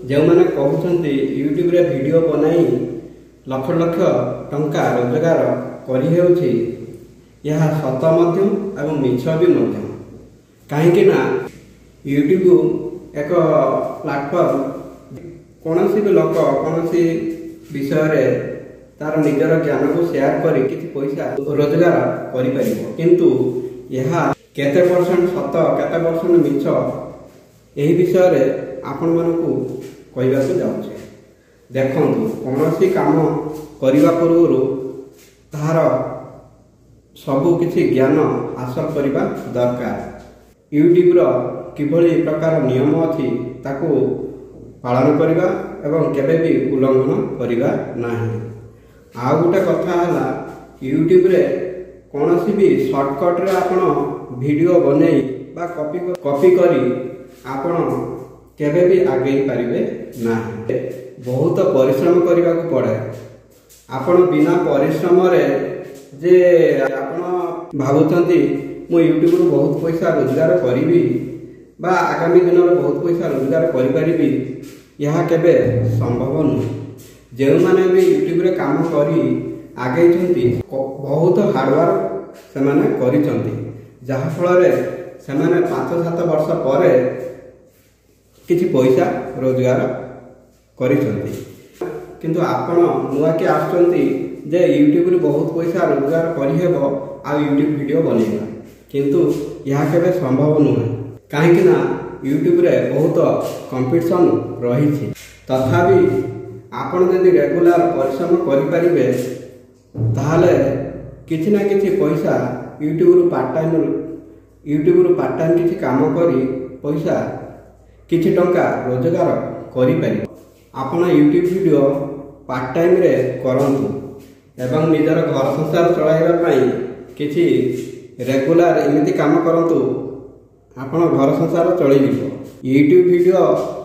जो मैंने कहते यूट्यूब रे वीडियो बनाई लक्ष लक्ष टंका रोजगार करी यह सत एवं मिछ भी कहीं यूट्यूब एक प्लाटफर्म कौन भी लोक कौन विषय तार निजर ज्ञान को शेयर कर किसी पैसा रोजगार किंतु यह केते परसेंट सत केते परसेंट मिछ यही विषय आपण मानकू कहवा जाऊे। देखु कौन सी काम करने पूर्व तार सबु किछि ज्ञान हासिल करने दरकार। यूट्यूब किभली प्रकार नियम अच्छी ताकू पालन करवा एवं केबे भी उल्लंघन करवा नहीं। आउ गोटे कथा है यूट्यूब रे कौन भी शॉर्टकट रे आपण वीडियो बने बा कॉपी करी आपण केबे भी आगे पारिबे नहीं। बहुत परिश्रम करने को पड़े। आपण बिना परिश्रम रे जे आपण भावुचंती मु यूट्यूब रू बहुत पैसा रोजगार करी बा आगामी दिन में बहुत पैसा रोजगार करी यह केबे संभव नुह। जो माने भी यूट्यूब रे काम करी आगे बहुत हार्डवर्क से माने करिसंती जहा फल रे से माने 5-7 वर्ष पर किछि पैसा रोजगार करिसंती। किंतु आपण नुआ के आसुचंती जे यूट्यूब रे बहुत पैसा रोजगार करी हेबो आ यूट्यूब वीडियो बनेबा किंतु यह केबे संभव नुह। कहीं यूट्यूब रे बहुत कंपटीशन रही तथापि आपण जदि रेगुलर परिश्रम करें ताहले किछि ना किछि पैसा यूट्यूब रू पार्ट टाइम किछि काम करी पैसा किछि टंका रोजगार करि पारि। आपण यूट्यूब वीडियो पार्ट टाइम रे करंतु एवं निजर घर संसार चलाइबा पई किछि रेगुलर एमिति काम करंतु आपण घर संसार चली जीवो। यूट्यूब वीडियो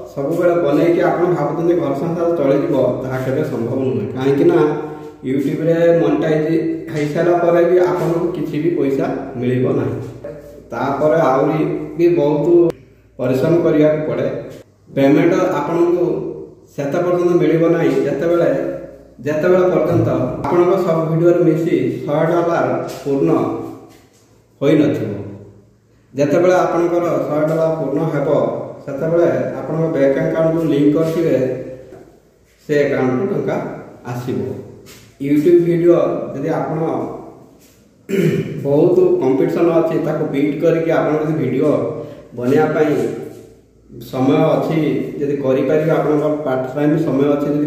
सब बेले बने कि आपण भाबुते घर संसार चली जीवो ताहा केबे संभव नुहे। कहीं यूट्यूब रे मोनेटाइज हो सारा पर भी आपण को किसी भी पैसा मिलिबो नाही। तापर आउरी भी बहुत परिश्रम करिया पड़े। पेमेंट आपण को सेत पर्यंत मिलिबो नाही जेतेबेले पर्यंत आपण को सब वीडियो रे मिसी $100 पूर्ण होई नथिबो। जेतेबेले आपनकर $100 पूर्ण हेबो सेतेबेले आपन बैंक अकाउंट जो लिंक करथिबे से अकाउंट को टंका आसीबो। यूट्यूब वीडियो यदि आपन बहुत कंपटीशन अछि ताको बीट करके आपन यदि वीडियो बनिया पई समय अछि यदि करि परिबे आपन पार्ट टाइम समय अछि यदि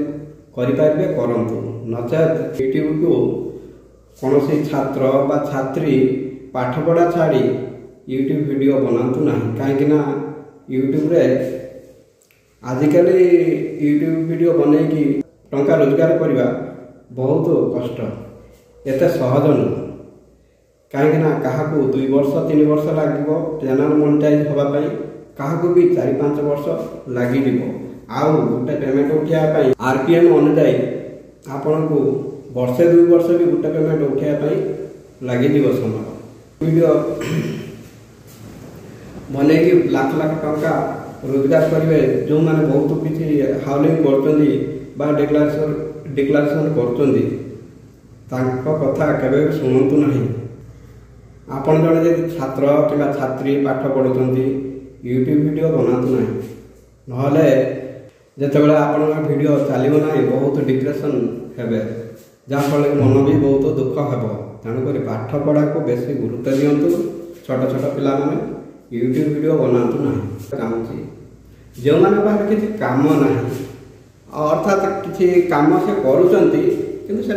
करि परिबे करंतु नचेत यूट्यूब को कोनोसी छात्र बा छात्री पाठ पढ़ा छाड़ी यूट्यूब वीडियो बनातु नहीं। कहीं यूट्यूब रे आजिकल यूट्यूब वीडियो बने कि टंका रोजगार करवा बहुत कष्ट एते सहज नुह। कहीं क्या 2 वर्ष 3 वर्ष लगे चैनल मोनेटाइज होगापाई क्या भी 4-5 वर्ष लगे आउ गोटे पेमेंट उठाई आरपीएम अनुजाई आपण को वर्षे 2 वर्ष भी गोटे पेमेंट उठाई लगे समय। वीडियो बने कि लाख लाख टंका रोजगार करेंगे जो मैंने बहुत किसी हाउलिंग कर डिक्लेरेशन कथा केबे शुणु ना। आपण जड़े जब छात्र कि छात्री पाठ पढ़ुंट यूट्यूब वीडियो बनातु ना नहले जितेबाला आपण वीडियो चलो ना बहुत डिप्रेशन हे जहाँफल मन भी बहुत दुख हे। तेणुक पाठ पढ़ा को बेसी गुरुत्व दिंतु। छोट छोट पिला माने यूट्यूब वीडियो बनातु ना। चाहूँगी जो मैंने पाखे किसी काम ना अर्थात किसी काम से करुँच किंतु से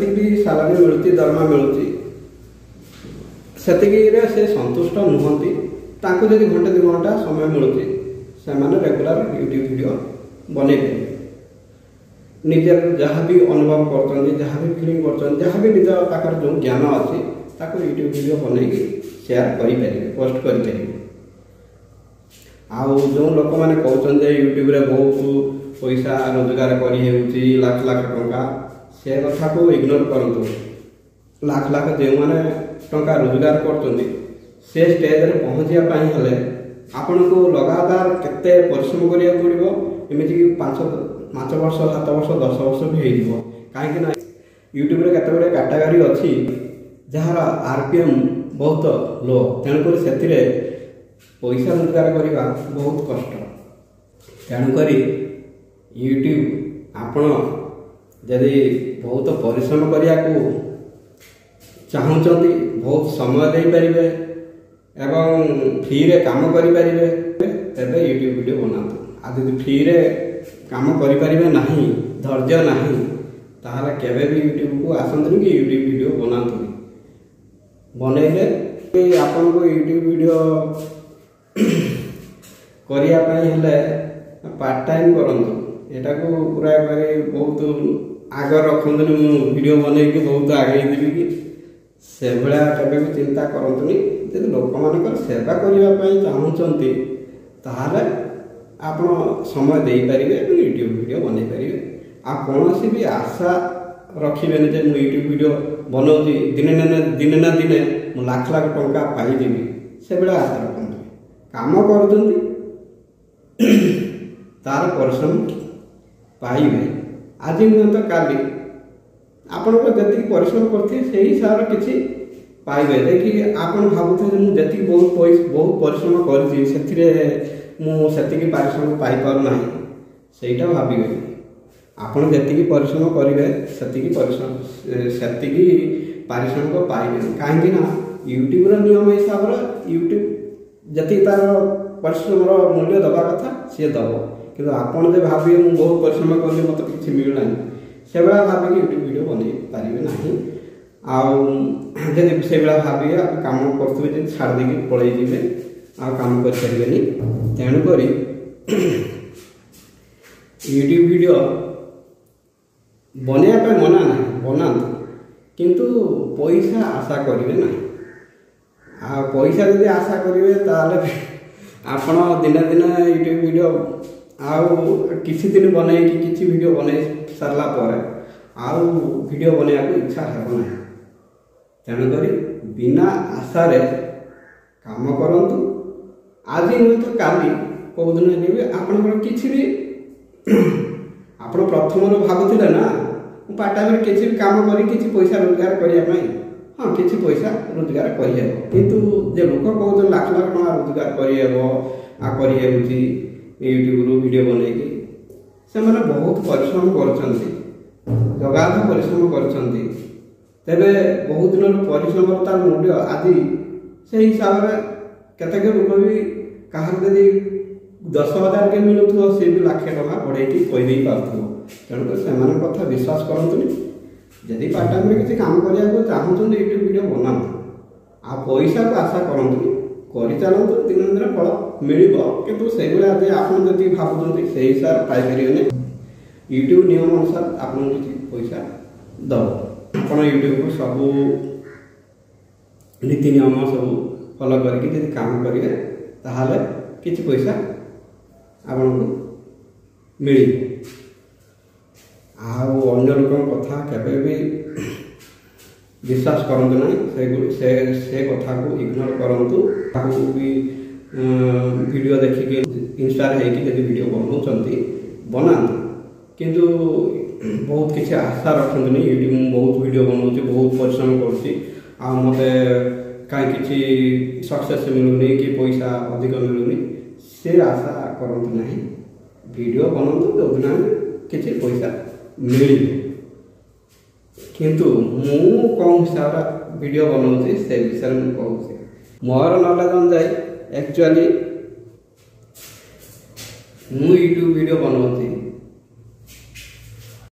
भी सालारी मिलूँ दरमा मिलूँ से संतुष्ट नुहति। जदि घंटे 2 घंटा समय मिलूँ से रेगुलर यूट्यूब वीडियो बने निजे जहाँ भी अनुभव कर जहाँ भी फिलिंग कर भी निज पाखर जो ज्ञान अच्छी यूट्यूब वीडियो बन शेयर करेंगे पोस्ट करेंगे। आउ जो लोक मैंने कहते यूट्यूब रे बहुत पैसा रोजगार कर लाख लाख टंका से कथा को इग्नोर करूँ। लाख लाख जो मैंने टंका रोजगार कर स्टेज रे पहुँचापी ଆପଣଙ୍କୁ ଲଗାତାର କେତେ ପରିଶ୍ରମ କରିବାକୁ ପଡ଼ିବ। ଏମିତିକି 5 ବର୍ଷ 7 ବର୍ଷ 10 ବର୍ଷ ବି ହେଇଯିବ। କାହିଁକି ନା ୟୁଟ୍ୟୁବରେ କେତେ ଗୁଡ଼ିଏ କାଟାଗୋରୀ ଅଛି ଯାହାର RPM ବହୁତ ଲୋ, ତେଣୁକରି ସେଥିରେ ପଇସା ରୋଜଗାର କରିବା ବହୁତ କଷ୍ଟ। ତେଣୁକରି ୟୁଟ୍ୟୁବ ଆପଣ ଯଦି ବହୁତ ପରିଶ୍ରମ କରିବାକୁ ଚାହୁଁଛନ୍ତି, ବହୁତ ସମୟ ଦେଇପାରିବେ ଏବଂ ଫ୍ରିରେ କାମ କରିପାରିବେ, ତେବେ ୟୁଟ୍ୟୁବ ଭିଡ଼ିଓ ବନାନ୍ତୁ। ଆଉ ଯଦି ଫ୍ରିରେ କାମ କରିପାରିବେ ନାହିଁ, ଧୈର୍ଯ୍ୟ ନାହିଁ, ତାହେଲେ କେବେ ବି ୟୁଟ୍ୟୁବକୁ ଆସନ୍ତୁନି କି ୟୁଟ୍ୟୁବ ଭିଡ଼ିଓ ବନାନ୍ତୁନି। ବନେଇଲେ ଆପଣଙ୍କୁ ୟୁଟ୍ୟୁବ ଭିଡ଼ିଓ କରିବା ପାଇଁ ହେଲେ ପାର୍ଟ ଟାଇମ୍ କରନ୍ତୁ। ଏଟାକୁ ପୁରା ବହୁତ ଆଗ ରଖନ୍ତୁନି, ମୁଁ ଭିଡ଼ିଓ ବନେଇକି ବହୁତ ଆଗେଇ ଯିବି କି, ସେଭଳିଆ କେବେ ବି ଚିନ୍ତା କରନ୍ତୁନି। ଯଦି ଲୋକମାନଙ୍କର ସେବା କରିବା ପାଇଁ ଚାହୁଁଛନ୍ତି ତାହେଲେ ଆପଣ ସମୟ ଦେଇପାରିବେ ଏବଂ ୟୁଟ୍ୟୁବ ଭିଡ଼ିଓ ବନେଇ ପାରିବେ। ଆଉ କୌଣସି ବି ଆଶା ରଖିବେନି ଯେ ମୁଁ ୟୁଟ୍ୟୁବ ଭିଡ଼ିଓ ବନାଉଛି ଦିନେ ନା ଦିନେ ମୁଁ ଲାଖ ଟଙ୍କା ପାଇଯିବି, ସେଭଳିଆ ଆଶା ରଖନ୍ତୁ। କାମ କରୁଛନ୍ତି ତାର ପରିଶ୍ରମ ପାଇବେ। ଆଜି ନୁହେଁ ତ କାଲି ଆପଣଙ୍କର ଯେତିକି ପରିଶ୍ରମ କରିଥିବେ ସେଇ ହିସାବରେ କିଛି ପାଇବେ। ଦେଖି ଆପଣ ଭାବୁଥିବେ ଯେ ମୁଁ ଯେତିକି ବହୁତ ପରିଶ୍ରମ କରିଛି ସେଥିରେ ମୁଁ ସେତିକି ପାରିଶ୍ରମିକ ପାଇପାରୁନାହିଁ, ସେଇଟା ଭାବିବେନି। ଆପଣ ଯେତିକି ପରିଶ୍ରମ କରିବେ ସେତିକି ପାରିଶ୍ରମିକ ପାଇବେନି। କାହିଁକି ନା ୟୁଟ୍ୟୁବର ନିୟମ ହିସାବରେ ୟୁଟ୍ୟୁବ ଯେତିକି ତାର ପରିଶ୍ରମର ମୂଲ୍ୟ ଦେବା କଥା ସିଏ ଦେବ। କିନ୍ତୁ ଆପଣ ଯଦି ଭାବିବେ ମୁଁ ବହୁତ ପରିଶ୍ରମ କଲି ମୋତେ କିଛି ମିଳୁନାହିଁ, ସେଭଳିଆ ଭାବିକି ୟୁଟ୍ୟୁବ ଭିଡ଼ିଓ ବନେଇ ପାରିବେ ନାହିଁ। ଆଉ ଯଦି ସେଭଳିଆ ଭାବିବେ ଆପଣ କାମ କରୁଥିବେ ଯଦି ଛାଡ଼ି ଦେଇକି ପଳେଇ ଯିବେ, ଆଉ କାମ କରିପାରିବେନି। ତେଣୁକରି ୟୁଟ୍ୟୁବ ଭିଡ଼ିଓ ବନେଇବା ପାଇଁ ମନା ନାହିଁ, ବନାନ୍ତୁ, କିନ୍ତୁ ପଇସା ଆଶା କରିବେ ନାହିଁ। ଆଉ ପଇସା ଯଦି ଆଶା କରିବେ ତାହେଲେ ଆପଣ ଦିନେ ୟୁଟ୍ୟୁବ ଭିଡ଼ିଓ ଆଉ କିଛି ଦିନ ବନେଇକି କିଛି ଭିଡ଼ିଓ ବନେଇ ସାରିଲା ପରେ ଆଉ ଭିଡ଼ିଓ ବନେଇବାକୁ ଇଚ୍ଛା ହେବ ନାହିଁ। ତେଣୁକରି ବିନା ଆଶାରେ କାମ କରନ୍ତୁ। ଆଜି ନୁହେଁ ତ କାଲି କେଉଁଦିନ ନେବେ ଆପଣଙ୍କର କିଛି ବି ଆପଣ ପ୍ରଥମରୁ ଭାବୁଥିଲେ ନା ମୁଁ ପାର୍ଟ ଟାଇମ୍ରେ କିଛି ବି କାମ କରି କିଛି ପଇସା ରୋଜଗାର କରିବା ପାଇଁ, ହଁ କିଛି ପଇସା ରୋଜଗାର କରିହେବ। କିନ୍ତୁ ଯେ ଲୋକ କହୁଛନ୍ତି ଲାଖ ଟଙ୍କା ରୋଜଗାର କରିହେବ ଆଉ କରିହେଉଛି ୟୁଟ୍ୟୁବରୁ ଭିଡ଼ିଓ ବନେଇକି, ସେମାନେ ବହୁତ ପରିଶ୍ରମ କରୁଛନ୍ତି, ଜଗାଧ ପରିଶ୍ରମ କରୁଛନ୍ତି। ତେବେ ବହୁତ ଦିନର ପରିଶ୍ରମର ତାର ମୂଲ୍ୟ ଆଜି ସେଇ ହିସାବରେ କେତେକ ଲୋକ ବି କାହାର ଯଦି 10,000 କେ ମିଳୁଥିବ ସେ ବି ଲାଖେ ଟଙ୍କା ବଢ଼େଇକି କହିଦେଇ ପାରୁଥିବ। ତେଣୁକରି ସେମାନଙ୍କ କଥା ବିଶ୍ୱାସ କରନ୍ତୁନି। ଯଦି ପାର୍ଟ ଟାଇମ୍ରେ କିଛି କାମ କରିବାକୁ ଚାହୁଁଛନ୍ତି ୟୁଟ୍ୟୁବ ଭିଡ଼ିଓ ବନାନ୍ତୁ, ଆଉ ପଇସାକୁ ଆଶା କରନ୍ତୁନି, କରିଚାଲନ୍ତୁ, ଦିନେ ଦିନେ ଫଳ ମିଳିବ। କିନ୍ତୁ ସେଇଭଳିଆ ଯେ ଆପଣ ଯଦି ଭାବୁଛନ୍ତି ସେଇ ହିସାବରେ ପାଇପାରିବେନି। ୟୁଟ୍ୟୁବ ନିୟମ ଅନୁସାରେ ଆପଣଙ୍କୁ କିଛି ପଇସା ଦେବ। ଆପଣ ୟୁଟ୍ୟୁବକୁ ସବୁ ନୀତି ନିୟମ ସବୁ ଫଲୋ କରିକି ଯଦି କାମ କରିବେ ତାହେଲେ କିଛି ପଇସା ଆପଣଙ୍କୁ ମିଳିବ। ଆଉ ଅନ୍ୟ ଲୋକଙ୍କ କଥା କେବେ ବି ବିଶ୍ୱାସ କରନ୍ତୁ ନାହିଁ, ସେ କଥାକୁ ଇଗ୍ନୋର କରନ୍ତୁ। ତାକୁ ବି ଭିଡ଼ିଓ ଦେଖିକି ଇନଷ୍ଟାରେ ହେଇକି ଯଦି ଭିଡ଼ିଓ ବନାଉଛନ୍ତି ବନାନ୍ତୁ, କିନ୍ତୁ ବହୁତ କିଛି ଆଶା ରଖନ୍ତୁନି। ୟୁଟ୍ୟୁବ ମୁଁ ବହୁତ ଭିଡ଼ିଓ ବନାଉଛି, ବହୁତ ପରିଶ୍ରମ କରୁଛି, ଆଉ ମୋତେ କାହିଁ କିଛି ସକ୍ସେସ୍ ମିଳୁନି କି ପଇସା ଅଧିକ ମିଳୁନି, ସେ ଆଶା କରନ୍ତୁ ନାହିଁ। ଭିଡ଼ିଓ ବନାନ୍ତୁ, ଯେଉଁଦିନ କିଛି ପଇସା ମିଳିବ। କିନ୍ତୁ ମୁଁ କେଉଁ ହିସାବରେ ଭିଡ଼ିଓ ବନାଉଛି ସେ ବିଷୟରେ ମୁଁ କହୁଛି। ମୋର ନଲେଜ ଅନୁଯାୟୀ ଆକ୍ଚୁଆଲି ମୁଁ ୟୁଟ୍ୟୁବ ଭିଡ଼ିଓ ବନାଉଛି